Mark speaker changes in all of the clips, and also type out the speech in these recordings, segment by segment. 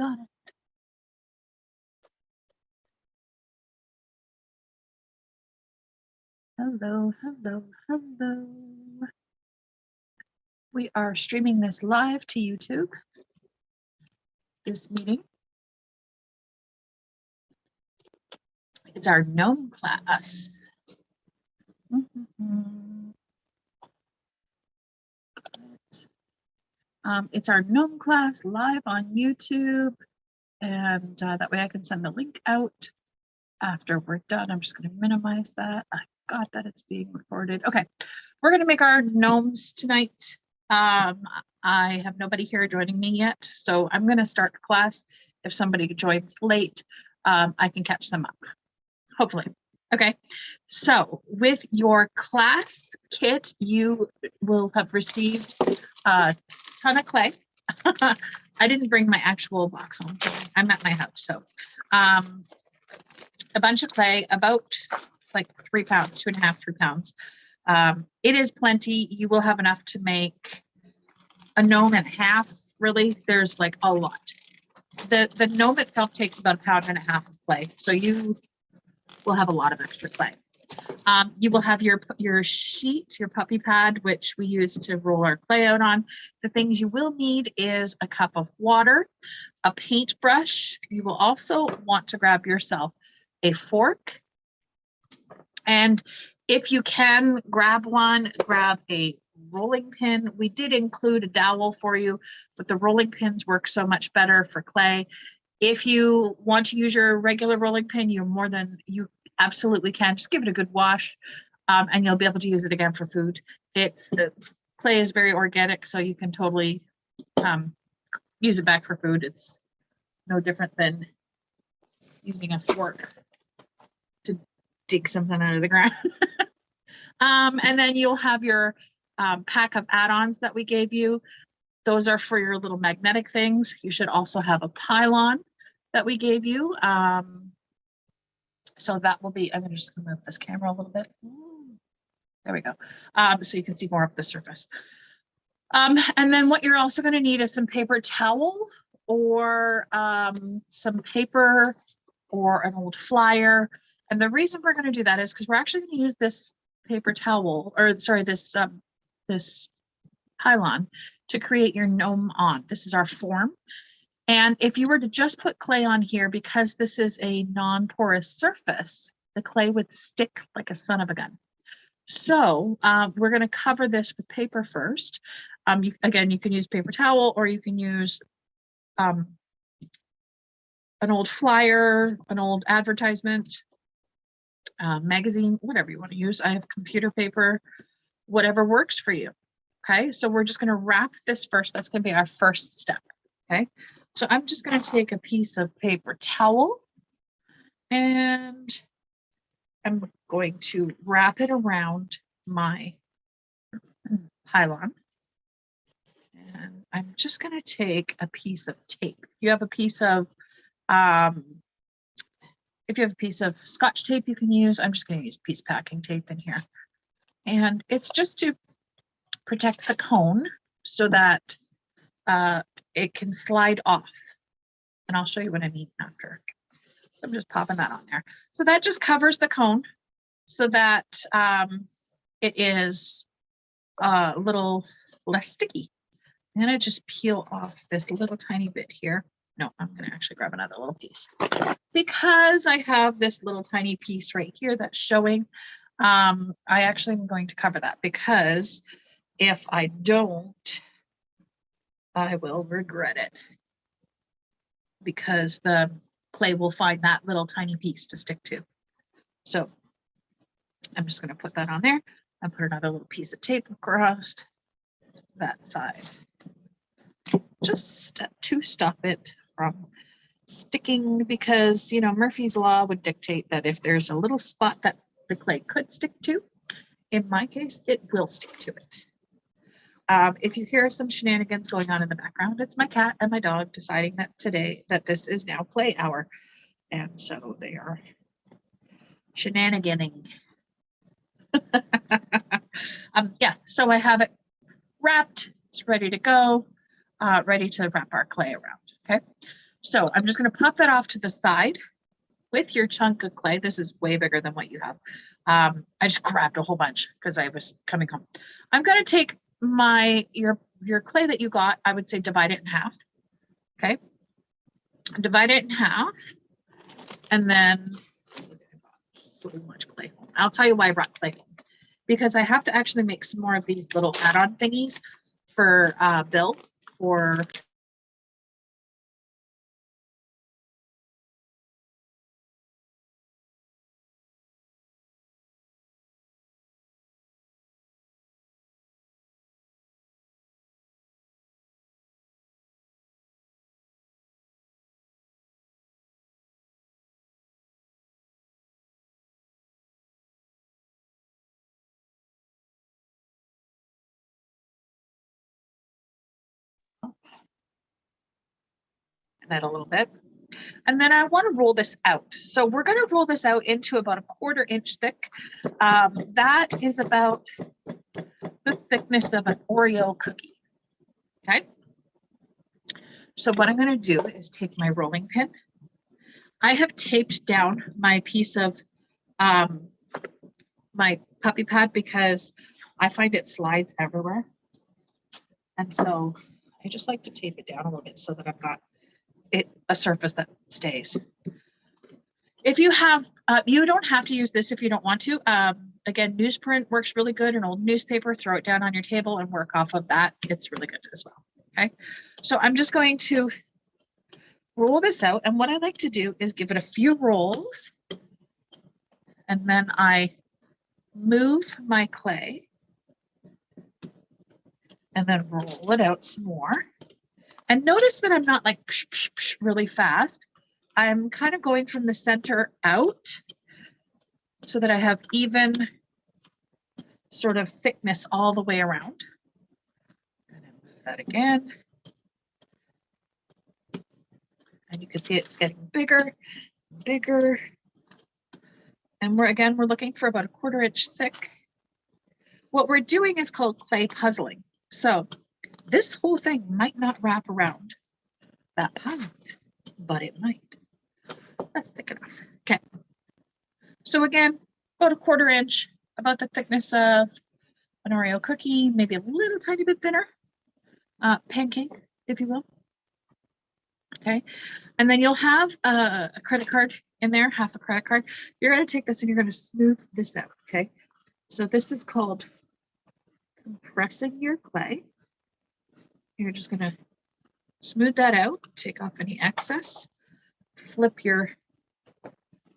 Speaker 1: got it. Hello, hello, hello. We are streaming this live to YouTube, this meeting. It's our Gnome class. It's our Gnome class live on YouTube, and that way I can send the link out after we're done. I'm just going to minimize that. I got that it's being recorded. Okay, we're going to make our gnomes tonight. I have nobody here joining me yet, so I'm going to start the class. If somebody joins late, I can catch them up, hopefully. Okay, so with your class kit, you will have received a ton of clay. I didn't bring my actual box home. I'm at my house, so a bunch of clay, about like 3 pounds, 2.5, 3 pounds. It is plenty. You will have enough to make a gnome and a half. Really, there's like a lot. The gnome itself takes about 1.5 pounds of clay, so you will have a lot of extra clay. You will have your sheet, your puppy pad, which we use to roll our clay out on. The things you will need is a cup of water, a paintbrush. You will also want to grab yourself a fork. And if you can grab one, grab a rolling pin. We did include a dowel for you, but the rolling pins work so much better for clay. If you want to use your regular rolling pin, you absolutely can. Just give it a good wash, and you'll be able to use it again for food. Clay is very organic, so you can totally use it back for food. It's no different than using a fork to dig something out of the ground. And then you'll have your pack of add-ons that we gave you. Those are for your little magnetic things. You should also have a pylon that we gave you. So that will be, I'm going to just move this camera a little bit. There we go. So you can see more of the surface. And then what you're also going to need is some paper towel or some paper or an old flyer. And the reason we're going to do that is because we're actually going to use this paper towel, or sorry, this pylon to create your gnome on. This is our form. And if you were to just put clay on here, because this is a non-porous surface, the clay would stick like a son of a gun. So we're going to cover this with paper first. Again, you can use paper towel, or you can use an old flyer, an old advertisement, magazine, whatever you want to use. I have computer paper, whatever works for you. Okay, so we're just going to wrap this first. That's going to be our first step. Okay, so I'm just going to take a piece of paper towel and I'm going to wrap it around my pylon. And I'm just going to take a piece of tape. You have a piece of, if you have a piece of Scotch tape you can use, I'm just going to use piece packing tape in here. And it's just to protect the cone so that it can slide off. And I'll show you what I mean after. So I'm just popping that on there. So that just covers the cone so that it is a little less sticky. I'm going to just peel off this little tiny bit here. No, I'm going to actually grab another little piece. Because I have this little tiny piece right here that's showing, I actually am going to cover that, because if I don't, I will regret it, because the clay will find that little tiny piece to stick to. So I'm just going to put that on there and put another little piece of tape across that side, just to stop it from sticking, because, you know, Murphy's Law would dictate that if there's a little spot that the clay could stick to, in my case, it will stick to it. If you hear some shenanigans going on in the background, it's my cat and my dog deciding that today that this is now play hour. And so they are shenaniganing. Yeah, so I have it wrapped. It's ready to go, ready to wrap our clay around. Okay, So I'm just going to pop that off to the side with your chunk of clay. This is way bigger than what you have. I just grabbed a whole bunch because I was coming home. I'm going to take your clay that you got. I would say divide it in half. Okay. Divide it in half. And then so much clay. I'll tell you why I brought clay, because I have to actually make some more of these little add-on thingies for Bill for that a little bit. And then I want to roll this out. So we're going to roll this out into about a 1/4 inch thick. That is about the thickness of an Oreo cookie. Okay. So what I'm going to do is take my rolling pin. I have taped down my piece of my puppy pad because I find it slides everywhere. And so I just like to tape it down a little bit so that I've got a surface that stays. If you have, you don't have to use this if you don't want to. Again, newsprint works really good. An old newspaper, throw it down on your table and work off of that. It's really good as well. Okay. So I'm just going to roll this out. And what I like to do is give it a few rolls. And then I move my clay and then roll it out some more. And notice that I'm not like psh, psh, psh, really fast. I'm kind of going from the center out so that I have even sort of thickness all the way around. I'm going to move that again. And you can see it's getting bigger, bigger. And we're looking for about a 1/4 inch thick. What we're doing is called clay puzzling. So this whole thing might not wrap around that pond, but it might. That's thick enough. Okay. So again, about a 1/4 inch, about the thickness of an Oreo cookie, maybe a little tiny bit thinner, pancake, if you will. Okay. And then you'll have a credit card in there, half a credit card. You're going to take this and you're going to smooth this out. Okay. So this is called compressing your clay. You're just going to smooth that out, take off any excess, flip your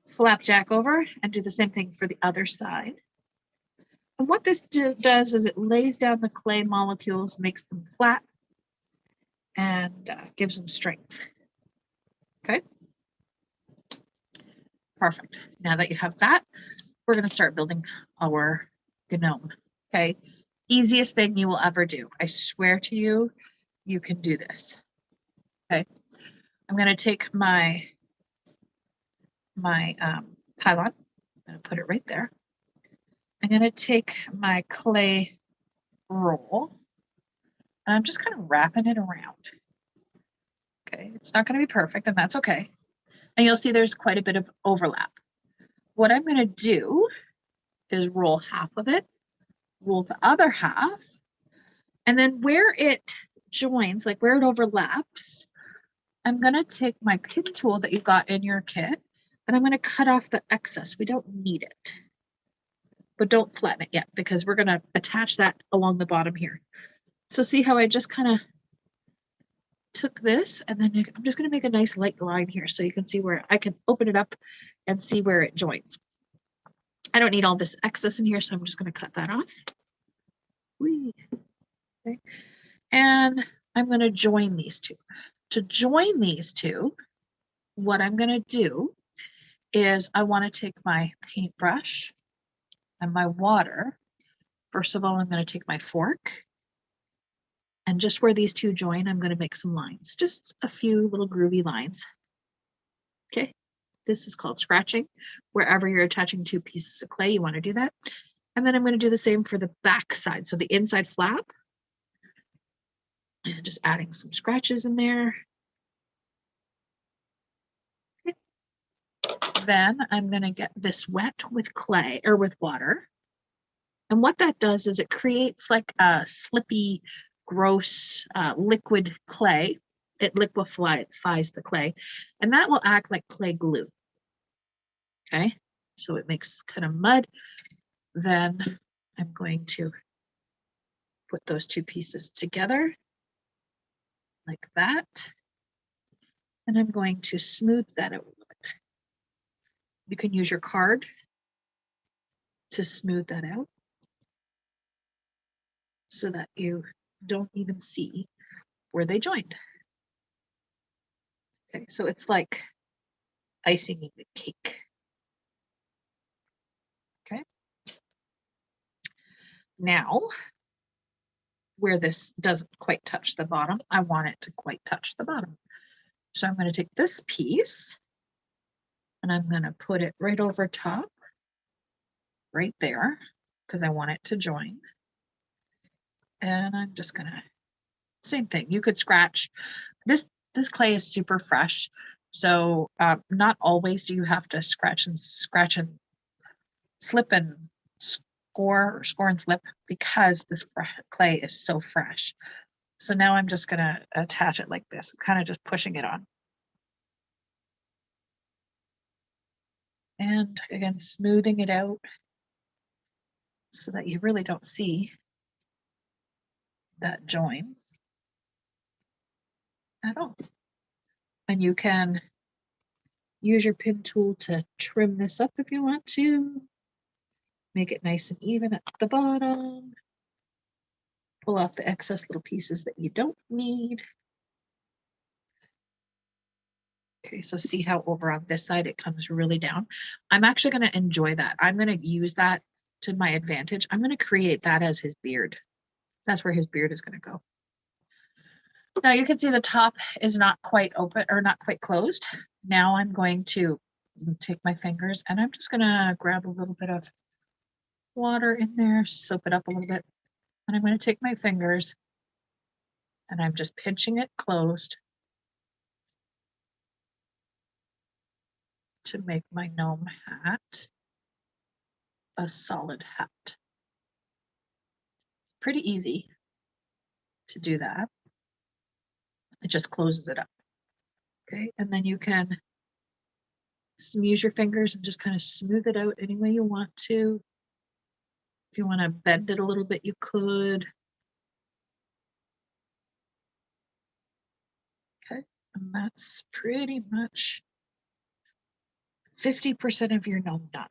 Speaker 1: flapjack over and do the same thing for the other side. And what this does is it lays down the clay molecules, makes them flat, and gives them strength. Okay. Perfect. Now that you have that, we're going to start building our gnome. Okay. Easiest thing you will ever do. I swear to you, you can do this. Okay. I'm going to take my pylon. I'm going to put it right there. I'm going to take my clay roll and I'm just kind of wrapping it around. Okay. It's not going to be perfect, and that's okay. And you'll see there's quite a bit of overlap. What I'm going to do is roll half of it, roll the other half, and then where it joins, like where it overlaps, I'm going to take my pin tool that you've got in your kit, and I'm going to cut off the excess. We don't need it, but don't flatten it yet because we're going to attach that along the bottom here. So see how I just kind of took this, and then I'm just going to make a nice light line here so you can see where I can open it up and see where it joins. I don't need all this excess in here, so I'm just going to cut that off. Whee. Okay. And I'm going to join these two. To join these two, what I'm going to do is I want to take my paintbrush and my water. First of all, I'm going to take my fork. And just where these two join, I'm going to make some lines, just a few little groovy lines. Okay, this is called scratching. Wherever you're attaching two pieces of clay, you want to do that. And then I'm going to do the same for the back side. So the inside flap, and just adding some scratches in there. then I'm going to get this wet with clay or with water. And what that does is it creates like a slippy, gross liquid clay. It liquefies the clay, and that will act like clay glue. Okay, so it makes kind of mud. Then I'm going to put those two pieces together like that. And I'm going to smooth that out a little bit. You can use your card to smooth that out so that you don't even see where they joined. Okay, so it's like icing in a cake. Okay. Now, where this doesn't quite touch the bottom, I want it to quite touch the bottom. So I'm going to take this piece and I'm going to put it right over top, right there, because I want it to join. And I'm just going to, same thing. You could scratch. This clay is super fresh. So not always do you have to scratch and slip and score and slip, because this clay is so fresh. So now I'm just going to attach it like this. I'm kind of just pushing it on. And again, smoothing it out so that you really don't see that join at all. And you can use your pin tool to trim this up if you want to. Make it nice and even at the bottom. Pull off the excess little pieces that you don't need. Okay, so see how over on this side it comes really down. I'm actually going to enjoy that. I'm going to use that to my advantage. I'm going to create that as his beard. That's where his beard is going to go. Now you can see the top is not quite open or not quite closed. Now I'm going to take my fingers and I'm just going to grab a little bit of water in there, soap it up a little bit. And I'm going to take my fingers and I'm just pinching it closed to make my gnome hat a solid hat. It's pretty easy to do that. It just closes it up. Okay, and then you can use your fingers and just kind of smooth it out any way you want to. If you want to bend it a little bit, you could. Okay, and that's pretty much 50% of your gnome done.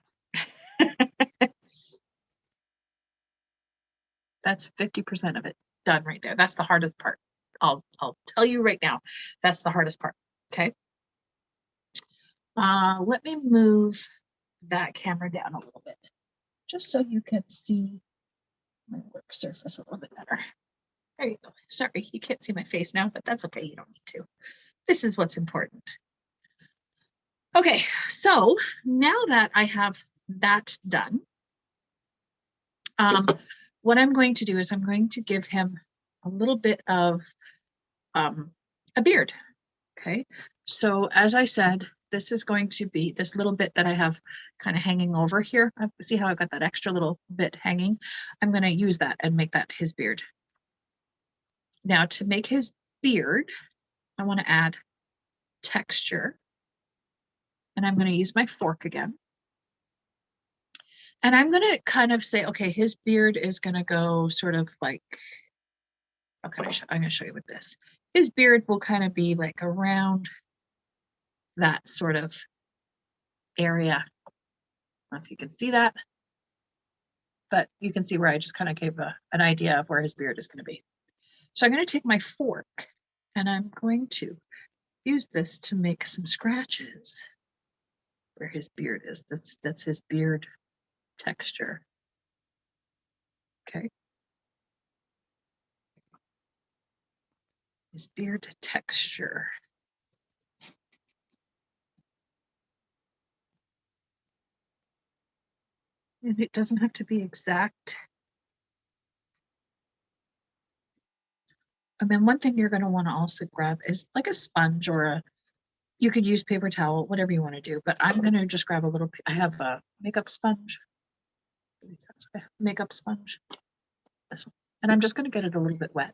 Speaker 1: That's 50% of it done right there. That's the hardest part. I'll tell you right now, that's the hardest part. Okay. Let me move that camera down a little bit, just so you can see my work surface a little bit better. There you go. Sorry, you can't see my face now, but that's okay. You don't need to. This is what's important. Okay, so now that I have that done, what I'm going to do is I'm going to give him a little bit of a beard. Okay, so as I said, this is going to be this little bit that I have kind of hanging over here. See how I got that extra little bit hanging? I'm going to use that and make that his beard. Now to make his beard, I want to add texture. And I'm going to use my fork again. And I'm going to kind of say, okay, his beard is going to go sort of like, okay, I'm going to show you with this. His beard will kind of be like around that sort of area. I don't know if you can see that, but you can see where I just kind of gave an idea of where his beard is going to be. So I'm going to take my fork and I'm going to use this to make some scratches where his beard is. That's his beard texture. Okay. His beard texture. And it doesn't have to be exact. And then one thing you're going to want to also grab is like a sponge or You could use paper towel, whatever you want to do, but I'm going to just grab a little, I have a makeup sponge. I think that's okay. Makeup sponge. This one. And I'm just going to get it a little bit wet.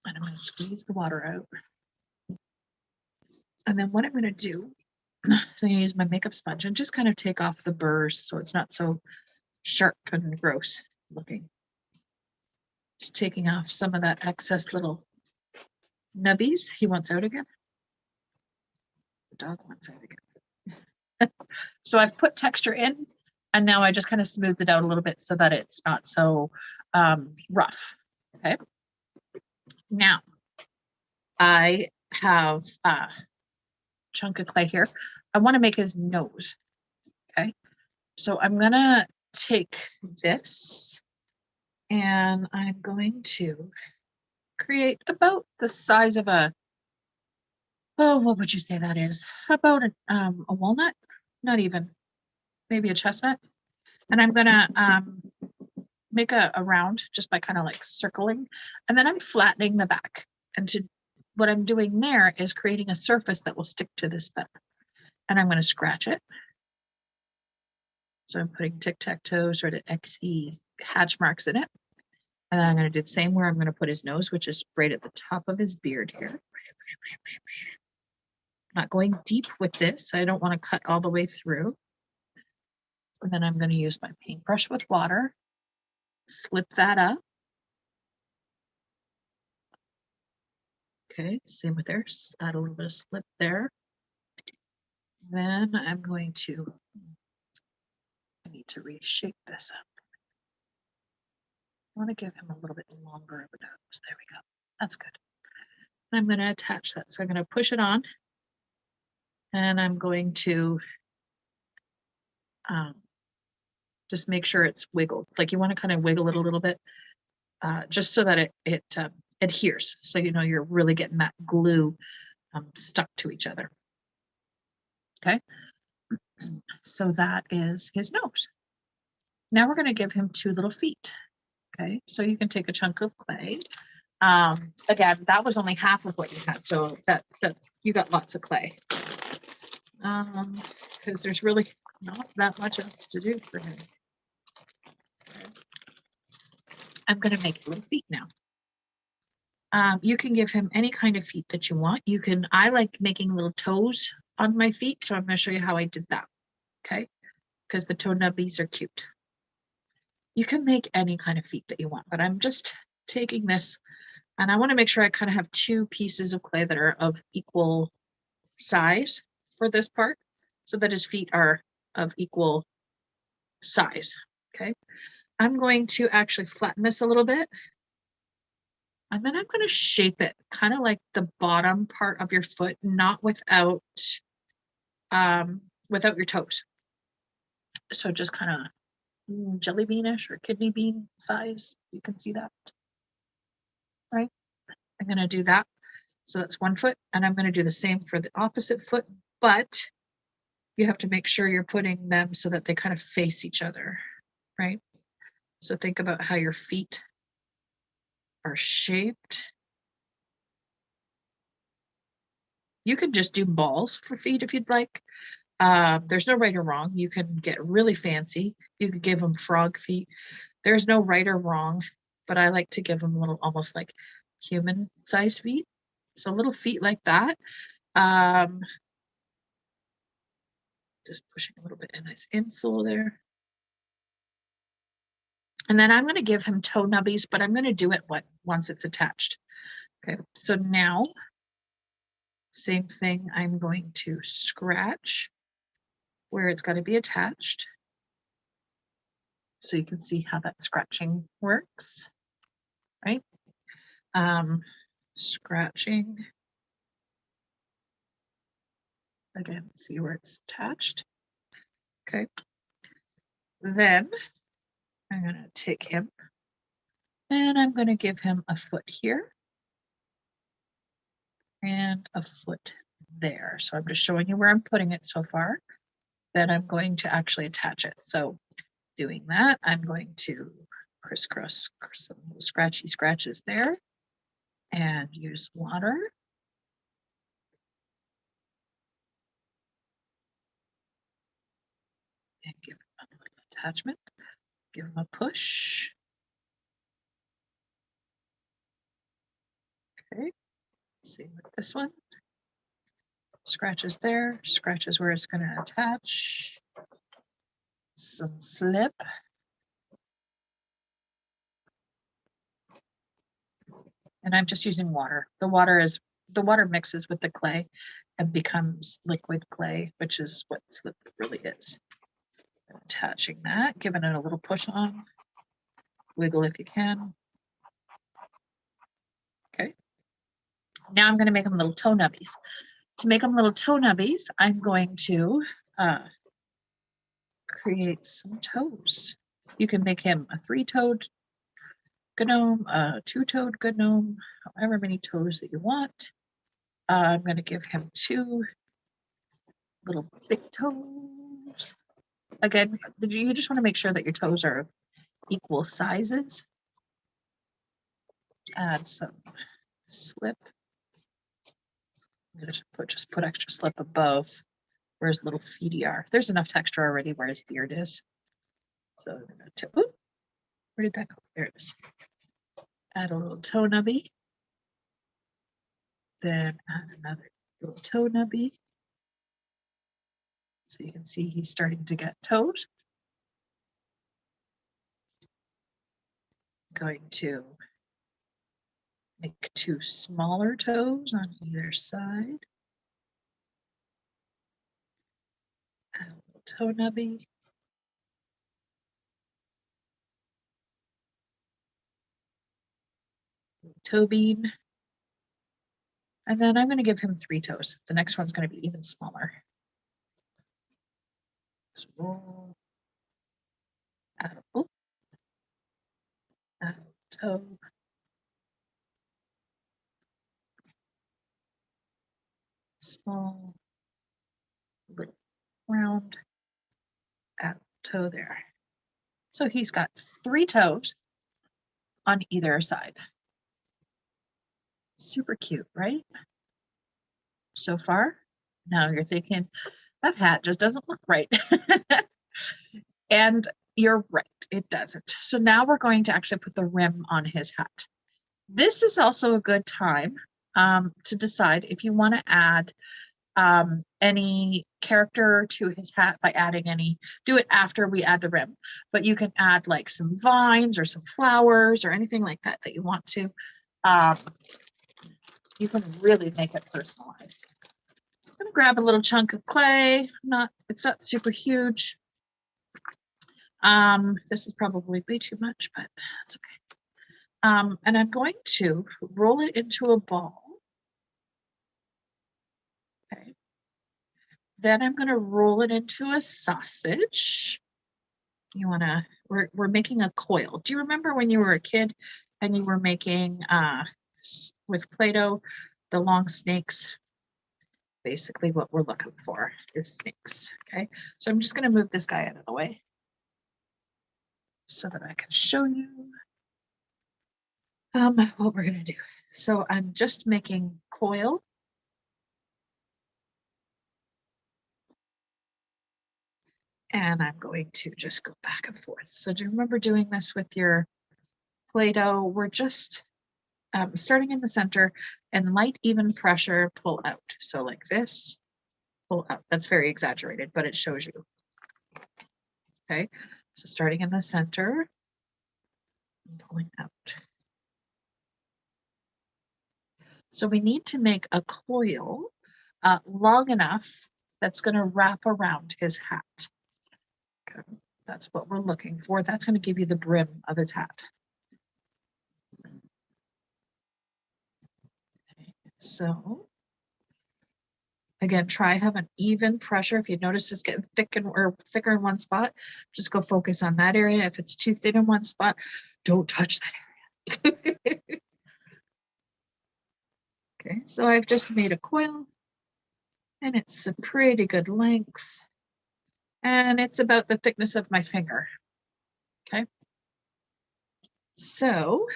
Speaker 1: And I'm going to squeeze the water out. And then what I'm going to do, so I'm going to use my makeup sponge and just kind of take off the burrs so it's not so sharp and gross looking. Just taking off some of that excess little nubbies. He wants out again. The dog wants out again. So I've put texture in, and now I just kind of smoothed it out a little bit so that it's not so rough. Okay. Now I have a chunk of clay here. I want to make his nose. Okay. So I'm going to take this and I'm going to create about the size of a, oh, what would you say that is? About a walnut? Not even, maybe a chestnut. And I'm gonna make a round just by kind of like circling, and then I'm flattening the back. And what I'm doing there is creating a surface that will stick to this better. And I'm going to scratch it. So I'm putting tic-tac-toe sort of XE hatch marks in it. And then I'm going to do the same where I'm going to put his nose, which is right at the top of his beard here. Not going deep with this. I don't want to cut all the way through. And then I'm going to use my paintbrush with water, slip that up. Okay, same with there. Add a little bit of slip there. Then I'm going to, I need to reshape this up. I want to give him a little bit longer of a nose. There we go. That's good. And I'm going to attach that. So I'm going to push it on. And I'm going to just make sure it's wiggled. Like you want to kind of wiggle it a little bit, just so that it adheres. So you know you're really getting that glue stuck to each other. Okay. So that is his nose. Now we're going to give him 2 little feet. Okay. So you can take a chunk of clay. Again, that was only half of what you had. So that you got lots of clay. Because there's really not that much else to do for him. Okay. I'm going to make little feet now. You can give him any kind of feet that you want. I like making little toes on my feet. So I'm going to show you how I did that. Okay. Because the toe nubbies are cute. You can make any kind of feet that you want, but I'm just taking this and I want to make sure I kind of have 2 pieces of clay that are of equal size for this part so that his feet are of equal size. Okay. I'm going to actually flatten this a little bit. And then I'm going to shape it kind of like the bottom part of your foot, not without your toes. So just kind of jelly beanish or kidney bean size. You can see that, right? I'm going to do that. So that's 1 foot, and I'm going to do the same for the opposite foot, but you have to make sure you're putting them so that they kind of face each other, right? So think about how your feet are shaped. You could just do balls for feet if you'd like. There's no right or wrong. You can get really fancy. You could give them frog feet. There's no right or wrong, but I like to give them little, almost like human size feet. So little feet like that. Just pushing a little bit in nice insole there. And then I'm going to give him toe nubbies, but I'm going to do it once it's attached. Okay, so now, same thing, I'm going to scratch where it's got to be attached. So you can see how that scratching works, right? Scratching. Again, see where it's attached. Okay. Then I'm going to take him and I'm going to give him a foot here and a foot there. So I'm just showing you where I'm putting it so far. Then I'm going to actually attach it. So doing that, I'm going to crisscross some scratchy scratches there and use water. attachment. Give him a push. Okay, same with this one. Scratches there, scratches where it's going to attach. Some slip. And I'm just using water. The water mixes with the clay and becomes liquid clay, which is what slip really is. I'm attaching that, giving it a little push on. Wiggle if you can. Okay. Now I'm going to make them little toe nubbies. To make them little toe nubbies, I'm going to create some toes. You can make him a 3-toed gnome, a 2-toed gnome, however many toes that you want. I'm going to give him 2 little big toes. Again, you just want to make sure that your toes are equal sizes. Add some slip. I'm going to just put extra slip above where his little feety are. There's enough texture already where his beard is. So I'm going to, where did that go? There it is. Add a little toe nubby. Then add another little toe nubby. So you can see he's starting to get toes. Going to make 2 smaller toes on either side. Add a little toe nubby. Toe bean. And then I'm going to give him 3 toes. The next one's going to be even smaller. Just roll. Add a book. Add a toe. Small. Little round. Add a toe there. So he's got 3 toes on either side. Super cute, right? So far. Now you're thinking, that hat just doesn't look right. And you're right, it doesn't. So now we're going to actually put the rim on his hat. This is also a good time to decide if you want to add any character to his hat by adding any, do it after we add the rim, but you can add like some vines or some flowers or anything like that that you want to. You can really make it personalized. I'm going to grab a little chunk of clay. It's not super huge. This is probably way too much, but that's okay. And I'm going to roll it into a ball. Okay. Then I'm going to roll it into a sausage. We're making a coil. Do you remember when you were a kid and you were making with Play-Doh the long snakes? Basically what we're looking for is snakes. Okay, so I'm just going to move this guy out of the way so that I can show you what we're going to do. So I'm just making coil. And I'm going to just go back and forth. So do you remember doing this with your Play-Doh? We're just starting in the center and light even pressure, pull out. So like this, pull out. That's very exaggerated, but it shows you. Okay, so starting in the center, and pulling out. So we need to make a coil long enough that's going to wrap around his hat. Okay. That's what we're looking for. That's going to give you the brim of his hat. Okay. So again, try having even pressure. If you notice it's getting thick or thicker in one spot, just go focus on that area. If it's too thin in one spot, don't touch that area. Okay, so I've just made a coil and it's a pretty good length. And it's about the thickness of my finger. Okay. So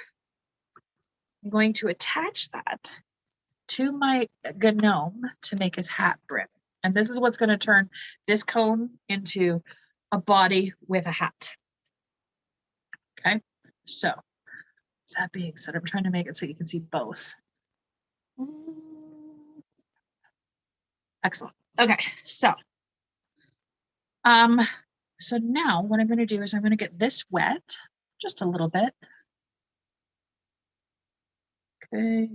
Speaker 1: I'm going to attach that to my gnome to make his hat brim. And this is what's going to turn this cone into a body with a hat. Okay, so that being said, I'm trying to make it so you can see both. Excellent. Okay, so now what I'm going to do is I'm going to get this wet just a little bit. Okay.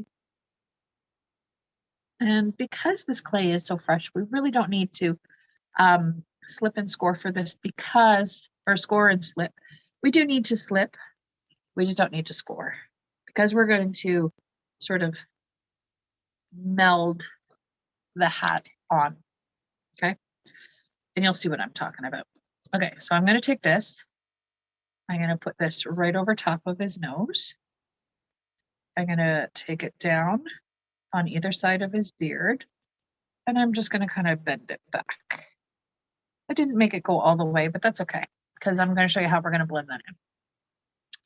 Speaker 1: And because this clay is so fresh, we really don't need to slip and score for this or score and slip. We do need to slip. We just don't need to score because we're going to sort of meld the hat on. Okay. And you'll see what I'm talking about. Okay. So I'm going to take this. I'm going to put this right over top of his nose. I'm going to take it down on either side of his beard. And I'm just going to kind of bend it back. I didn't make it go all the way, but that's okay because I'm going to show you how we're going to blend that in.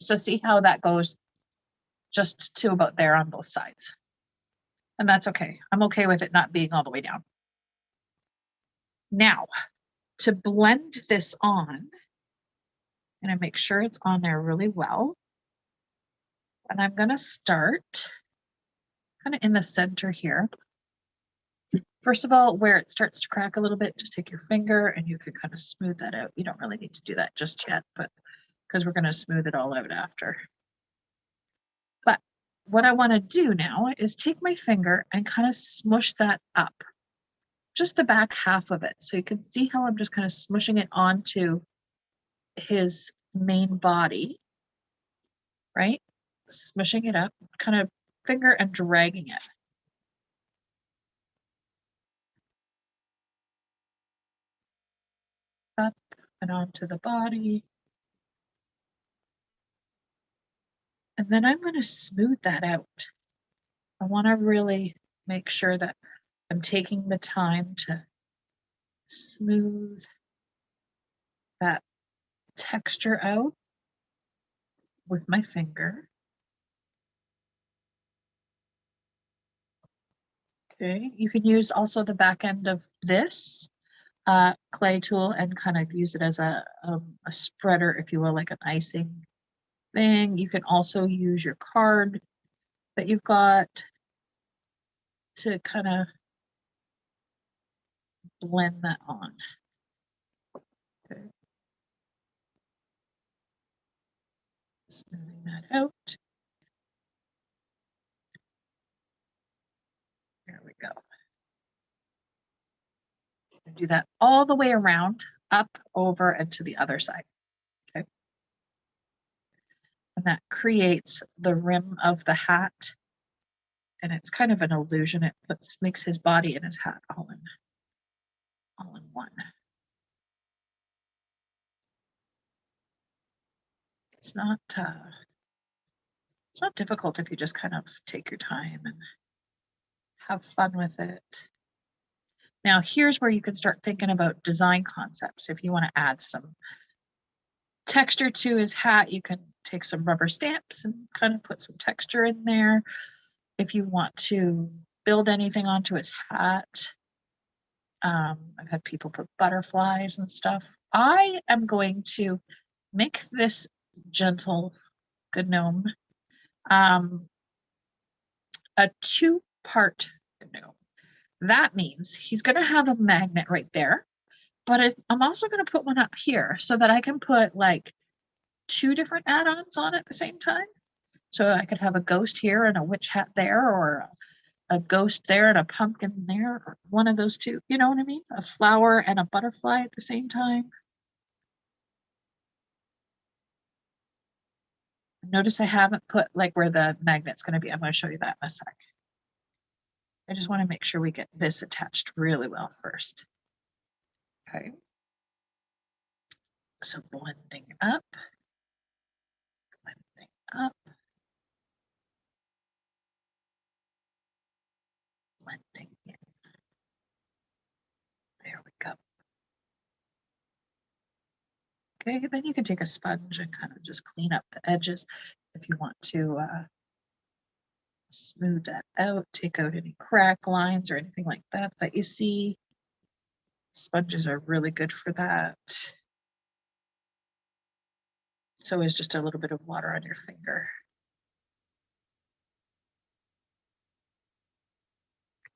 Speaker 1: So see how that goes just to about there on both sides. And that's okay. I'm okay with it not being all the way down. Now, to blend this on, I'm going to make sure it's on there really well. And I'm going to start kind of in the center here. First of all, where it starts to crack a little bit, just take your finger and you can kind of smooth that out. You don't really need to do that just yet, but because we're going to smooth it all out after. But what I want to do now is take my finger and kind of smush that up, just the back half of it. So you can see how I'm just kind of smushing it onto his main body, right? Smushing it up, kind of finger and dragging it. Up and onto the body. And then I'm going to smooth that out. I want to really make sure that I'm taking the time to smooth that texture out with my finger. Okay, you can use also the back end of this clay tool and kind of use it as a spreader, if you will, like an icing thing. You can also use your card that you've got to kind of blend that on. Okay. Smoothing that out. There we go. Do that all the way around, up, over, and to the other side. Okay. And that creates the rim of the hat. And it's kind of an illusion. It makes his body and his hat all in one. It's not difficult if you just kind of take your time and have fun with it. Now, here's where you can start thinking about design concepts. If you want to add some texture to his hat, you can take some rubber stamps and kind of put some texture in there. If you want to build anything onto his hat, I've had people put butterflies and stuff. I am going to make this gentle gnome a two-part gnome. That means he's going to have a magnet right there, but I'm also going to put one up here so that I can put like 2 different add-ons on at the same time. So I could have a ghost here and a witch hat there, or a ghost there and a pumpkin there, or one of those 2. You know what I mean? A flower and a butterfly at the same time. Notice I haven't put like where the magnet's going to be. I'm going to show you that in a sec. I just want to make sure we get this attached really well first. Okay. So blending up, blending up, blending in. There we go. Okay, then you can take a sponge and kind of just clean up the edges if you want to smooth that out, take out any crack lines or anything like that that you see. Sponges are really good for that. So it's just a little bit of water on your finger.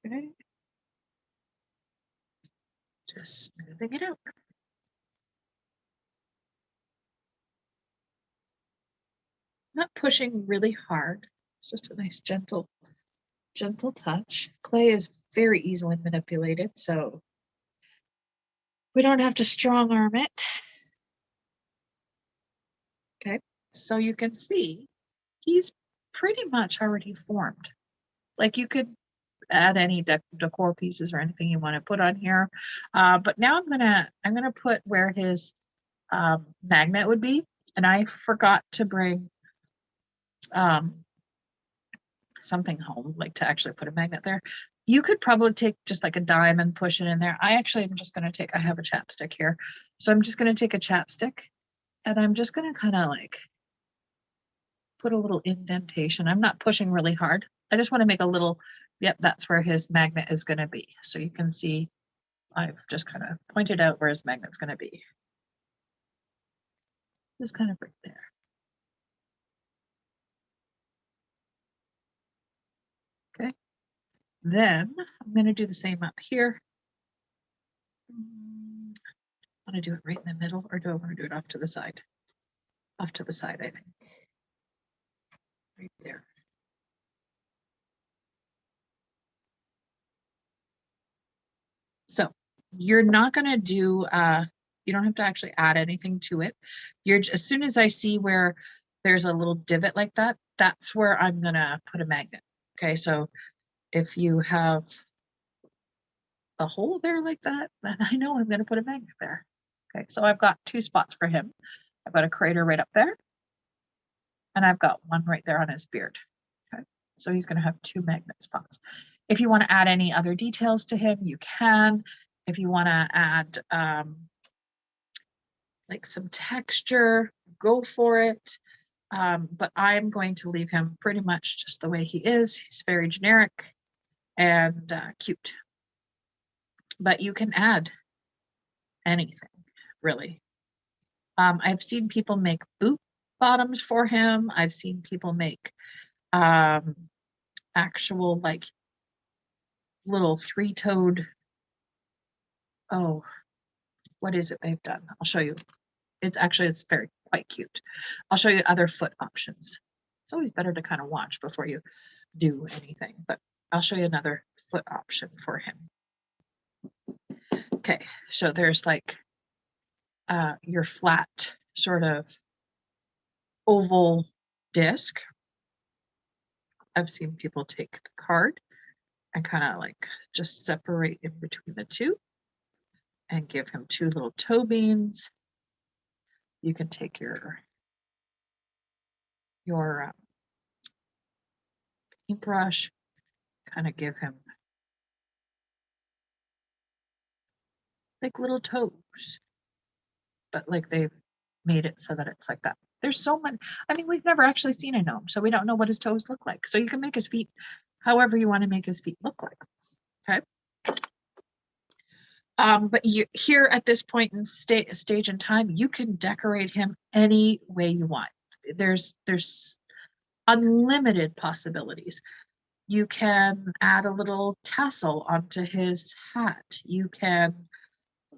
Speaker 1: Okay. Just smoothing it out. Not pushing really hard. It's just a nice gentle touch. Clay is very easily manipulated, so we don't have to strong arm it. Okay, so you can see he's pretty much already formed. Like you could add any decor pieces or anything you want to put on here. But now I'm gonna put where his magnet would be, and I forgot to bring something home, like to actually put a magnet there. You could probably take just like a dime and push it in there. I actually am just going to take, I have a chapstick here. So I'm just going to take a chapstick and I'm just going to kind of like put a little indentation. I'm not pushing really hard. I just want to make a little, yep, that's where his magnet is going to be. So you can see I've just kind of pointed out where his magnet's going to be. Just kind of right there. Okay. Then I'm going to do the same up here. I want to do it right in the middle, or do I want to do it off to the side? Off to the side, I think. Right there. So you're not going to do, you don't have to actually add anything to it. You're, as soon as I see where there's a little divot like that, that's where I'm going to put a magnet. Okay, so if you have a hole there like that, then I know I'm going to put a magnet there. Okay, so I've got 2 spots for him. I've got a crater right up there, and I've got one right there on his beard. Okay, so he's going to have 2 magnet spots. If you want to add any other details to him, you can. If you want to add like some texture, go for it. But I'm going to leave him pretty much just the way he is. He's very generic and cute. But you can add anything, really. I've seen people make boot bottoms for him. I've seen people make actual like little 3-toed, oh, what is it they've done? I'll show you. It's very quite cute. I'll show you other foot options. It's always better to kind of watch before you do anything, but I'll show you another foot option for him. Okay, so there's like your flat sort of oval disc. I've seen people take the card and kind of like just separate in between the two and give him 2 little toe beans. You can take your paintbrush, kind of give him like little toes, but like they've made it so that it's like that. There's so many, I mean, we've never actually seen a gnome, so we don't know what his toes look like. So you can make his feet however you want to make his feet look like. Okay. But you here at this point in stage in time, you can decorate him any way you want. There's unlimited possibilities. You can add a little tassel onto his hat. You can,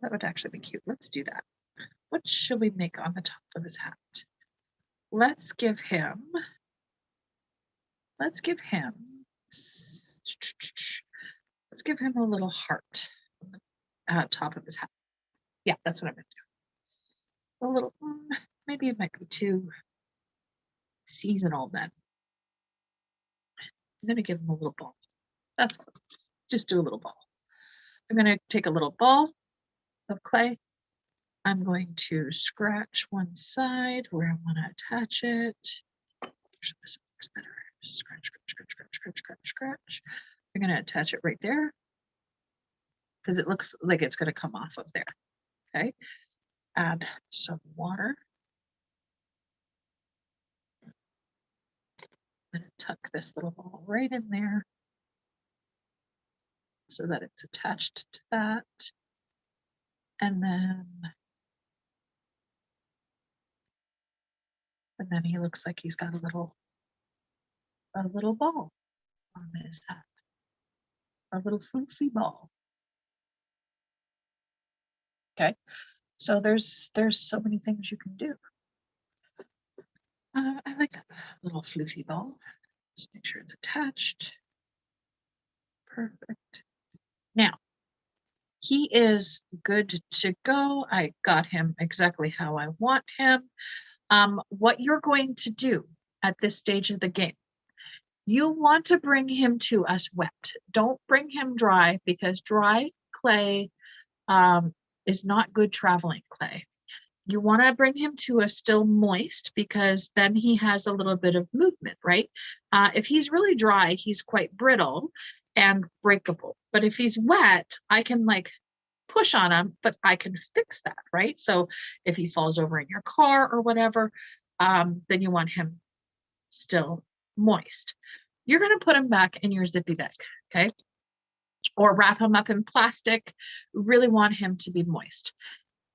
Speaker 1: that would actually be cute. Let's do that. What should we make on the top of his hat? Let's give him a little heart on the top of his hat. Yeah, that's what I'm gonna do. A little, maybe it might be too seasonal then. I'm gonna give him a little ball. That's cool. Just do a little ball. I'm gonna take a little ball of clay. I'm going to scratch one side where I want to attach it. This works better. Scratch, scratch, scratch, scratch, scratch, scratch, scratch. I'm going to attach it right there because it looks like it's going to come off of there. Okay. Add some water. I'm going to tuck this little ball right in there so that it's attached to that. And then And then he looks like he's got a little ball on his hat, a little floofy ball. Okay, so there's so many things you can do. I like that little floofy ball. Just make sure it's attached. Perfect. Now, he is good to go. I got him exactly how I want him. What you're going to do at this stage of the game, you want to bring him to us wet. Don't bring him dry, because dry clay is not good traveling clay. You want to bring him to us still moist, because then he has a little bit of movement, right? If he's really dry, he's quite brittle and breakable. But if he's wet, I can like push on him, but I can fix that, right? So if he falls over in your car or whatever, then you want him still moist. You're going to put him back in your zippy bag, okay? Or wrap him up in plastic. Really want him to be moist.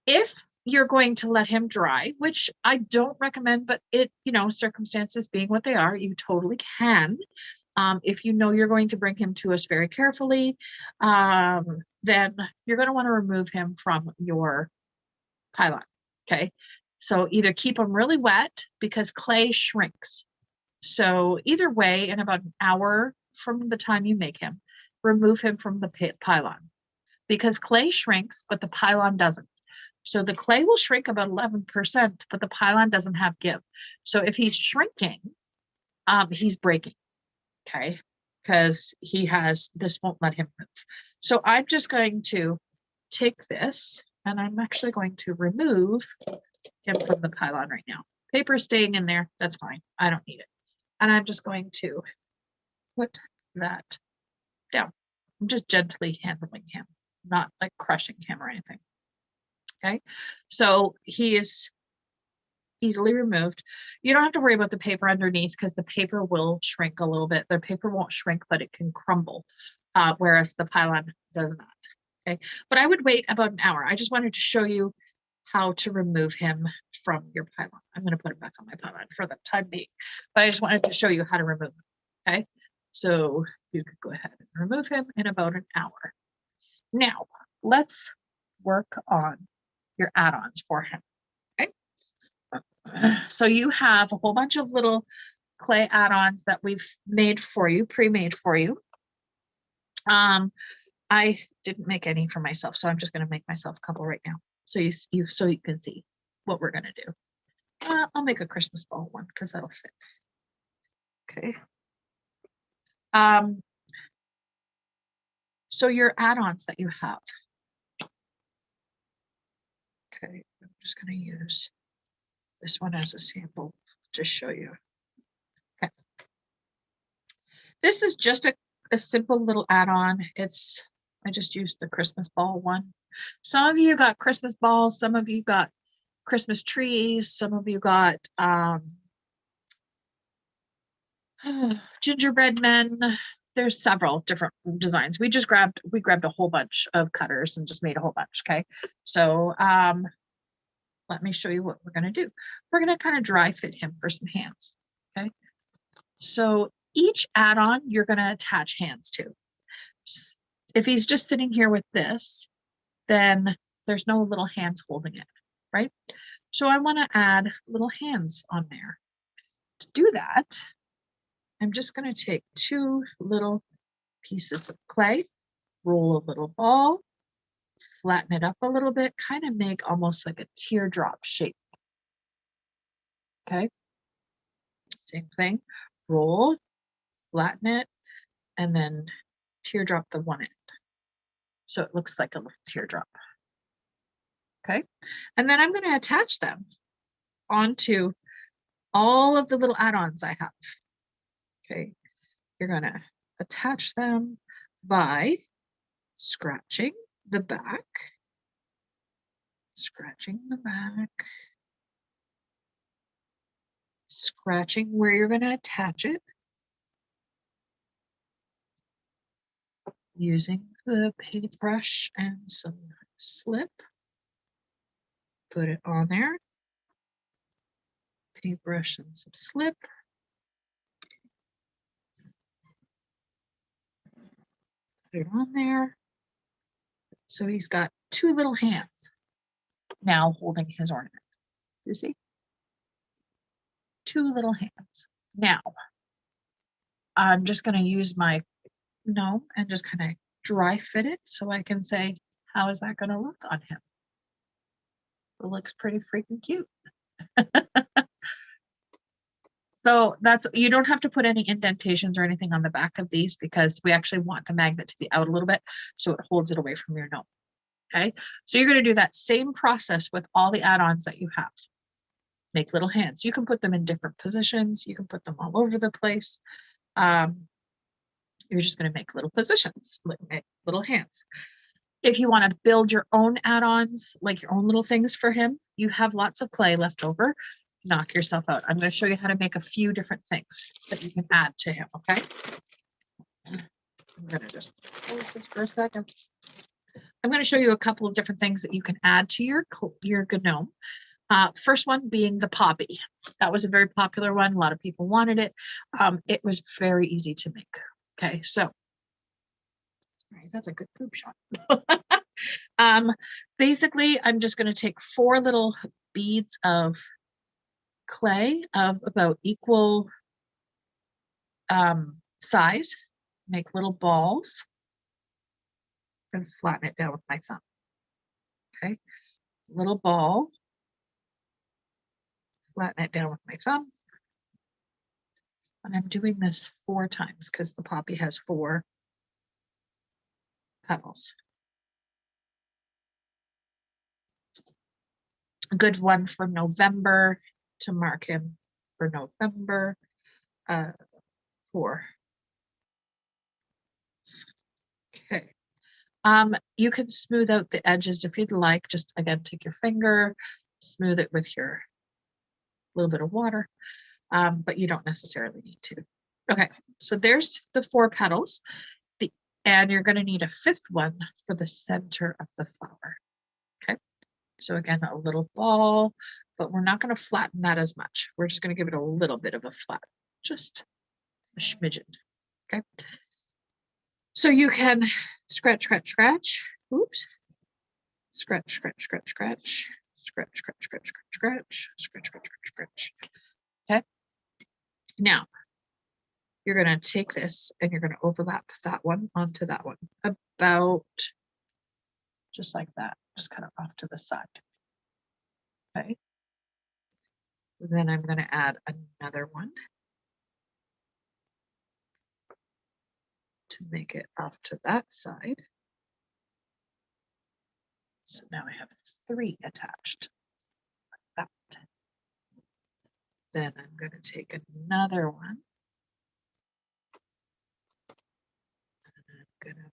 Speaker 1: If you're going to let him dry, which I don't recommend, but it, circumstances being what they are, you totally can. If you know you're going to bring him to us very carefully, then you're going to want to remove him from your pylon, okay? So either keep him really wet, because clay shrinks. So either way, in about an hour from the time you make him, remove him from the pylon, because clay shrinks, but the pylon doesn't. So the clay will shrink about 11%, but the pylon doesn't have give. So if he's shrinking, he's breaking, okay? Because this won't let him move. So I'm just going to take this, and I'm actually going to remove him from the pylon right now. Paper staying in there, that's fine. I don't need it. And I'm just going to put that down. I'm just gently handling him, not like crushing him or anything. Okay, so he is easily removed. You don't have to worry about the paper underneath, because the paper will shrink a little bit. The paper won't shrink, but it can crumble, whereas the pylon does not. Okay, but I would wait about an hour. I just wanted to show you how to remove him from your pylon. I'm going to put him back on my pylon for the time being, but I just wanted to show you how to remove him. Okay, so you could go ahead and remove him in about an hour. Now, let's work on your add-ons for him. Okay, so you have a whole bunch of little clay add-ons that we've made for you, pre-made for you. I didn't make any for myself, so I'm just going to make myself a couple right now, so you can see what we're going to do. I'll make a Christmas ball one, because that'll fit. Okay. So your add-ons that you have. Okay, I'm just going to use this one as a sample to show you. Okay. This is just a simple little add-on. I just used the Christmas ball one. Some of you got Christmas balls, some of you got Christmas trees, some of you got gingerbread men. There's several different designs. We grabbed a whole bunch of cutters and just made a whole bunch. Okay, so let me show you what we're going to do. We're going to kind of dry fit him for some hands. Okay, so each add-on you're going to attach hands to. If he's just sitting here with this, then there's no little hands holding it, right? So I want to add little hands on there. To do that, I'm just going to take 2 little pieces of clay, roll a little ball, flatten it up a little bit, kind of make almost like a teardrop shape. Okay, same thing, roll, flatten it, and then teardrop the one end. So it looks like a little teardrop. Okay, and then I'm going to attach them onto all of the little add-ons I have. Okay, you're going to attach them by scratching the back, scratching where you're going to attach it, using the paintbrush and some slip. Put it on there, paintbrush and some slip. Put it on there. So he's got two little hands now holding his ornament. You see? Two little hands. Now, I'm just going to use my gnome and just kind of dry fit it so I can say, how is that going to look on him? It looks pretty freaking cute. So that's, you don't have to put any indentations or anything on the back of these because we actually want the magnet to be out a little bit so it holds it away from your gnome. Okay, so you're going to do that same process with all the add-ons that you have. Make little hands. You can put them in different positions. You can put them all over the place. You're just going to make little positions, make little hands. If you want to build your own add-ons, like your own little things for him, you have lots of clay left over. Knock yourself out. I'm going to show you how to make a few different things that you can add to him, okay? I'm going to just close this for a second. I'm going to show you a couple of different things that you can add to your gnome. First one being the poppy. That was a very popular one. A lot of people wanted it. It was very easy to make. Okay, so that's a good poop shot. Basically, I'm just going to take 4 little beads of clay of about equal size, make little balls, and flatten it down with my thumb. Okay, little ball, flatten it down with my thumb. And I'm doing this 4 times because the poppy has 4 petals. A good one for November to mark him for November 4. Okay. You can smooth out the edges if you'd like. Just again, take your finger, smooth it with your little bit of water, but you don't necessarily need to. Okay, so there's the 4 petals, and you're going to need a 5th one for the center of the flower. Okay, so again, a little ball, but we're not going to flatten that as much. We're just going to give it a little bit of a flat, just a smidgen. Okay, so you can scratch, scratch, scratch. Oops. Scratch, scratch, scratch, scratch, scratch, scratch, scratch, scratch, scratch, scratch, scratch, scratch. Okay. Now, you're going to take this and you're going to overlap that one onto that one, about just like that, just kind of off to the side. Okay. Then I'm going to add another one to make it off to that side. So now I have 3 attached like that. Then I'm going to take another one. And I'm going to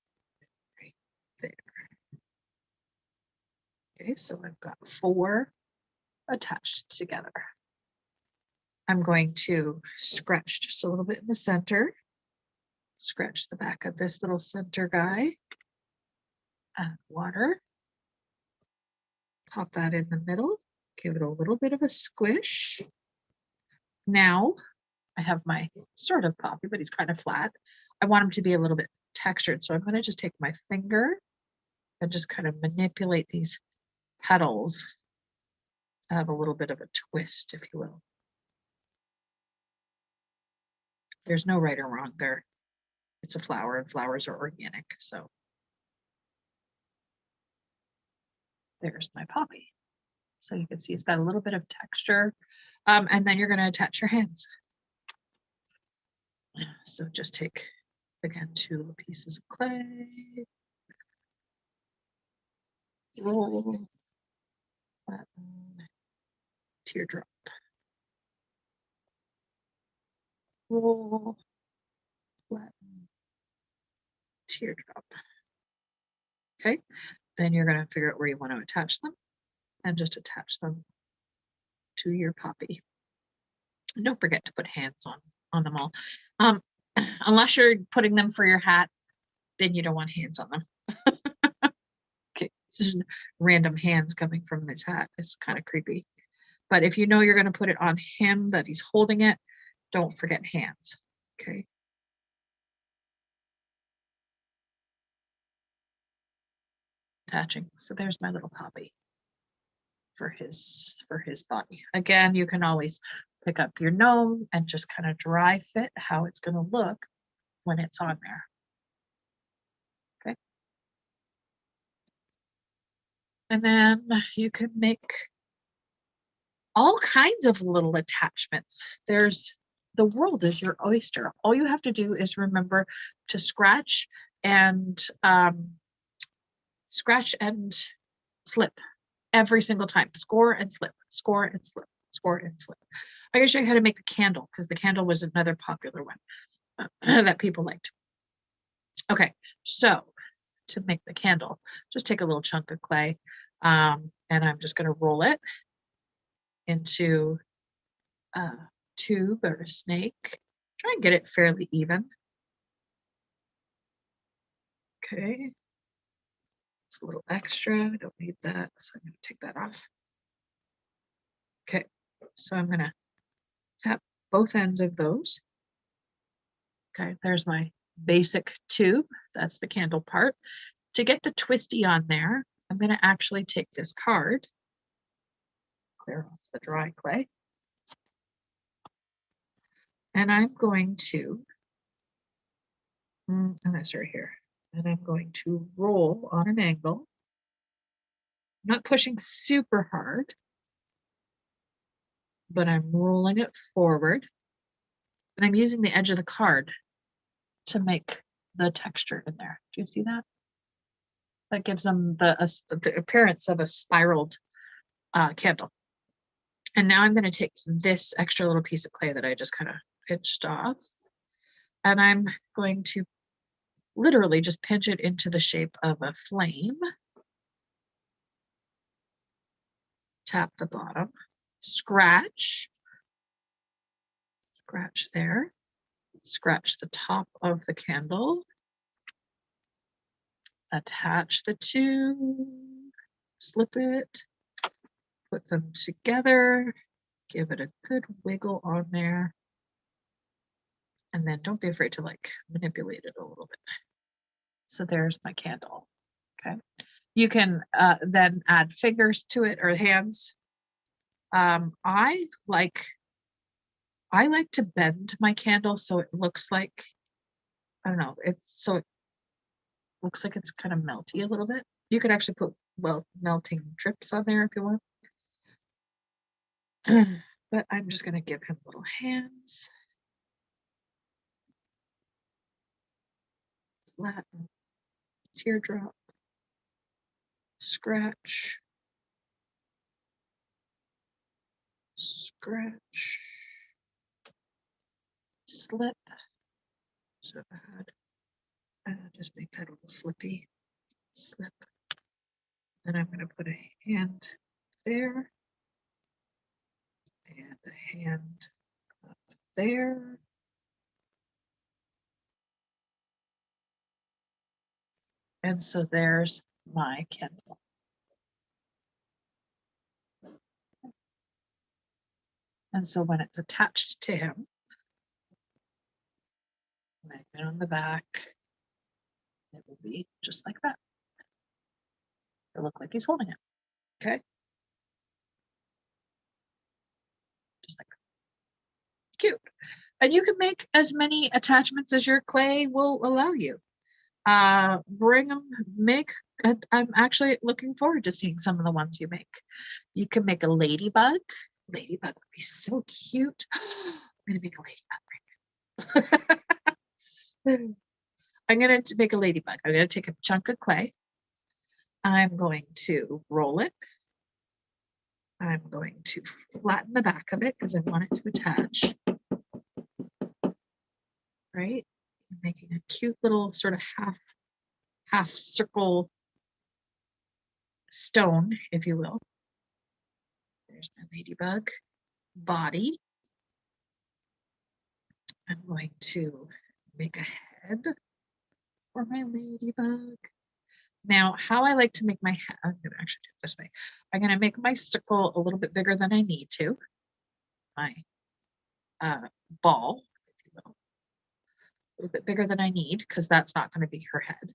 Speaker 1: put it right there. Okay, so I've got 4 attached together. I'm going to scratch just a little bit in the center. Scratch the back of this little center guy. Add water. Pop that in the middle. Give it a little bit of a squish. Now I have my sort of poppy, but he's kind of flat. I want him to be a little bit textured. So I'm going to just take my finger and just kind of manipulate these petals. Have a little bit of a twist, if you will. There's no right or wrong there. It's a flower and flowers are organic. So there's my poppy. So you can see it's got a little bit of texture. And then you're going to attach your hands. So just take, again, 2 pieces of clay. Roll. Flatten. Teardrop. Roll. Flatten. Teardrop. Okay. Then you're going to figure out where you want to attach them and just attach them to your poppy. And don't forget to put hands on them all. Unless you're putting them for your hat, then you don't want hands on them. Okay, just random hands coming from this hat. It's kind of creepy. But if you know you're going to put it on him, that he's holding it, don't forget hands. Okay. Attaching. So there's my little poppy for his body. Again, you can always pick up your gnome and just kind of dry fit how it's going to look when it's on there. Okay. And then you can make all kinds of little attachments. The world is your oyster. All you have to do is remember to scratch and slip every single time. Score and slip, score and slip, score and slip. I can show you how to make the candle, because the candle was another popular one that people liked. Okay, so to make the candle, just take a little chunk of clay, and I'm just going to roll it into a tube or a snake. Try and get it fairly even. Okay, it's a little extra. I don't need that, so I'm going to take that off. Okay, so I'm going to tap both ends of those. Okay, there's my basic tube. That's the candle part. To get the twisty on there, I'm going to actually take this card, clear off the dry clay, and I'm going to, and that's right here, and I'm going to roll on an angle. I'm not pushing super hard, but I'm rolling it forward, and I'm using the edge of the card to make the texture in there. Do you see that? That gives them the appearance of a spiraled candle. And now I'm going to take this extra little piece of clay that I just kind of pinched off, and I'm going to literally just pinch it into the shape of a flame. Tap the bottom, scratch there, scratch the top of the candle, attach the two, slip it, put them together, give it a good wiggle on there, and then don't be afraid to like manipulate it a little bit. So there's my candle. Okay, you can then add fingers to it or hands. I like to bend my candle so it looks like, I don't know, it looks like it's kind of melty a little bit. You could actually put, well, melting drips on there if you want. But I'm just going to give him little hands. Flatten, teardrop, scratch, scratch, slip. So bad. Just make that a little slippy. Slip. Then I'm going to put a hand there and a hand up there. And so there's my candle. And so when it's attached to him, magnet on the back, it will be just like that. It'll look like he's holding it. Okay. Just like that. Cute. And you can make as many attachments as your clay will allow you. Bring them, I'm actually looking forward to seeing some of the ones you make. You can make a ladybug. Ladybug would be so cute. I'm gonna make a ladybug. I'm gonna make a ladybug. I'm gonna take a chunk of clay. I'm going to roll it. I'm going to flatten the back of it because I want it to attach. Right? Making a cute little sort of half circle stone, if you will. There's my ladybug body. I'm going to make a head for my ladybug. Now, how I like to make my, I'm going to actually do it this way. I'm going to make my circle a little bit bigger than I need to. My ball, if you will, a little bit bigger than I need, because that's not going to be her head.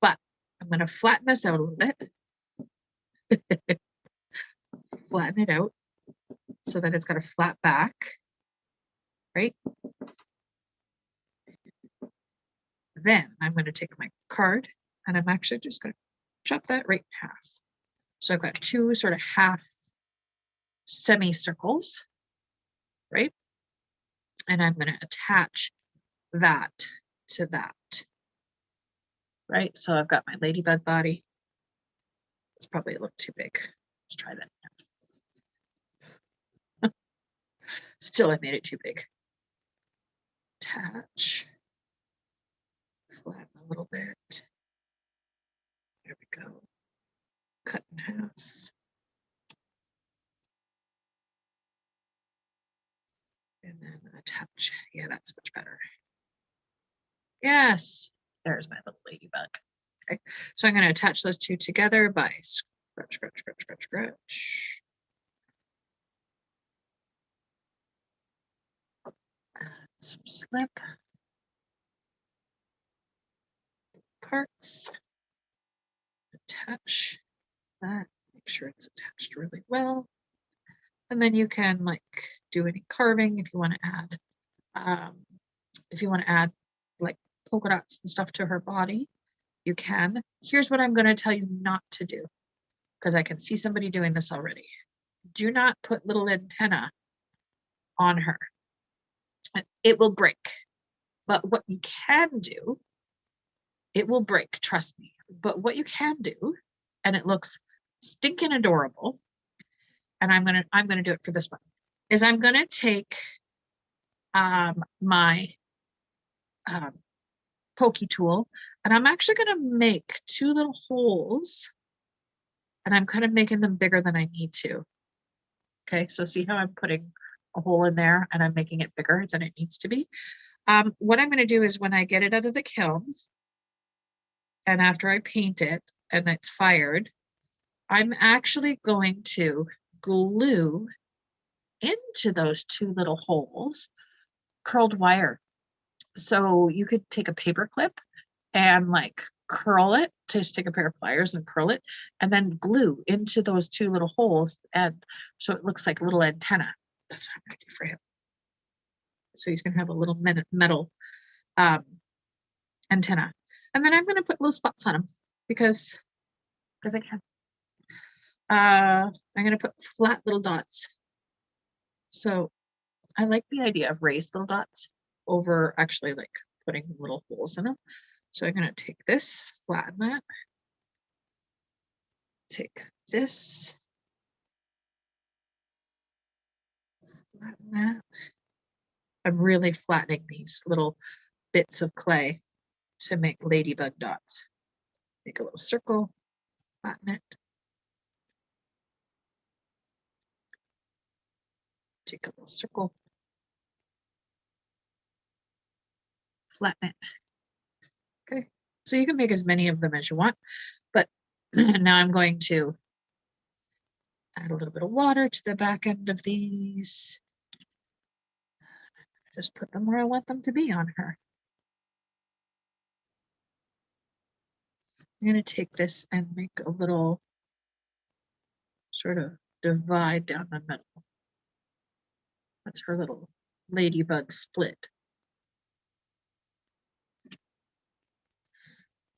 Speaker 1: But I'm going to flatten this out a little bit. Flatten it out so that it's got a flat back, right? Then I'm going to take my card and I'm actually just going to chop that right in half. So I've got two sort of half semicircles, right? And I'm going to attach that to that, right? So I've got my ladybug body. It's probably a little too big. Let's try that. Still, I made it too big. Attach, flatten a little bit. There we go. Cut in half. And then attach. Yeah, that's much better. Yes, there's my little ladybug. Okay, so I'm going to attach those two together by scratch, scratch, scratch, scratch, scratch. Some slip. Parts. Attach that. Make sure it's attached really well. And then you can like do any carving if you want to add, like polka dots and stuff to her body, you can. Here's what I'm going to tell you not to do, because I can see somebody doing this already. Do not put little antenna on her. It will break. But what you can do, it will break, trust me. But what you can do, and it looks stinking adorable, and I'm gonna do it for this one, is I'm gonna take my pokey tool, and I'm actually gonna make two little holes, and I'm kind of making them bigger than I need to. Okay, so see how I'm putting a hole in there and I'm making it bigger than it needs to be. What I'm gonna do is when I get it out of the kiln, and after I paint it and it's fired, I'm actually going to glue into those two little holes curled wire. So you could take a paper clip and like curl it, just take a pair of pliers and curl it, and then glue into those two little holes, and so it looks like a little antenna. That's what I'm going to do for him. So he's going to have a little metal antenna, and then I'm going to put little spots on him because I can. I'm going to put flat little dots. So I like the idea of raised little dots over actually like putting little holes in them. So I'm going to take this, flatten that, take this, flatten that. I'm really flattening these little bits of clay to make ladybug dots. Make a little circle, flatten it. Take a little circle, flatten it. Okay, so you can make as many of them as you want, but now I'm going to add a little bit of water to the back end of these. Just put them where I want them to be on her. I'm going to take this and make a little sort of divide down the middle. That's her little ladybug split.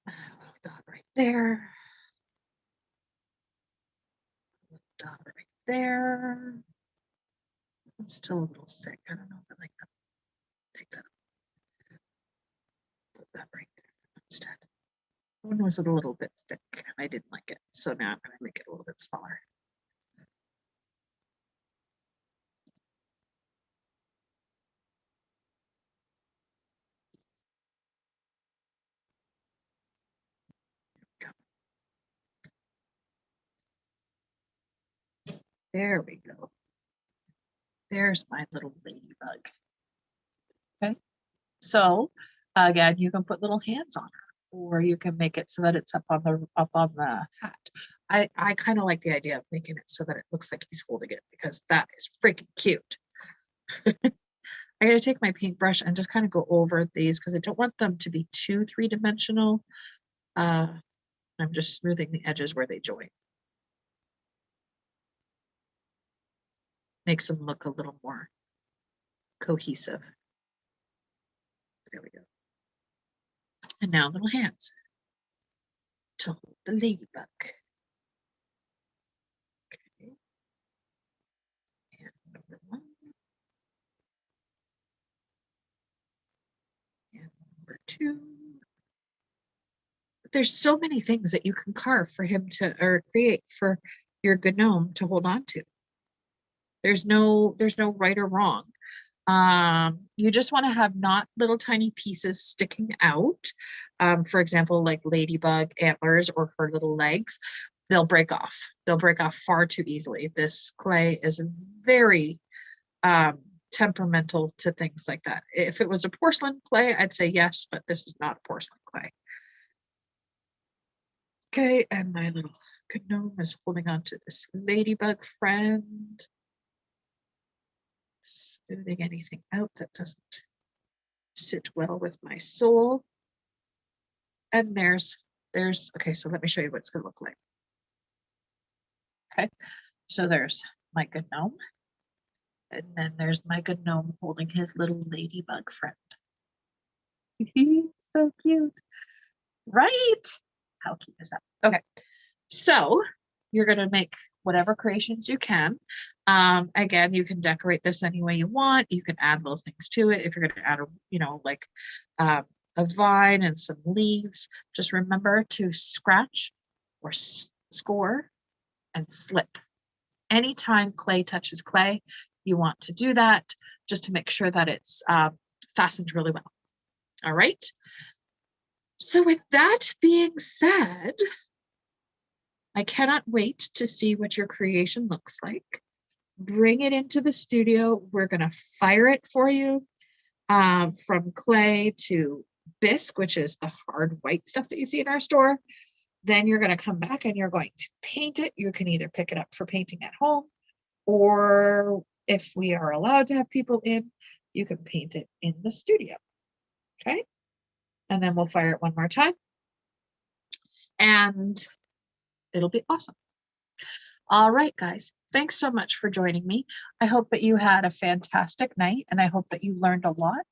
Speaker 1: A little dot right there. A little dot right there. It's still a little thick. I don't know if I like that. Take that up. Put that right there instead. One was a little bit thick and I didn't like it. So now I'm going to make it a little bit smaller. There we go. There's my little ladybug. Okay. So again, you can put little hands on her or you can make it so that it's up on the hat. I kind of like the idea of making it so that it looks like he's holding it, because that is freaking cute. I gotta take my paintbrush and just kind of go over these because I don't want them to be too three-dimensional. I'm just smoothing the edges where they join. Makes them look a little more cohesive. There we go. And now little hands to hold the ladybug. Okay. And number 1. And number 2. But there's so many things that you can carve for him to, or create for your gnome to hold on to. There's no right or wrong. You just want to have not little tiny pieces sticking out. For example, like ladybug antlers or her little legs, they'll break off. They'll break off far too easily. This clay is very temperamental to things like that. If it was a porcelain clay, I'd say yes, but this is not a porcelain clay. Okay, and my little gnome is holding on to this ladybug friend. Smoothing anything out that doesn't sit well with my soul. And there's, okay, so let me show you what it's gonna look like. Okay, so there's my gnome. And then there's my gnome holding his little ladybug friend. So cute, right? How cute is that? Okay, so you're gonna make whatever creations you can. Again, you can decorate this any way you want. You can add little things to it. If you're going to add, like a vine and some leaves, just remember to scratch or score and slip. Anytime clay touches clay, you want to do that just to make sure that it's fastened really well. All right. So with that being said, I cannot wait to see what your creation looks like. Bring it into the studio. We're going to fire it for you, from clay to bisque, which is the hard white stuff that you see in our store. Then you're going to come back and you're going to paint it. You can either pick it up for painting at home, or if we are allowed to have people in, you can paint it in the studio. Okay. And then we'll fire it one more time and it'll be awesome. All right, guys. Thanks so much for joining me. I hope that you had a fantastic night and I hope that you learned a lot.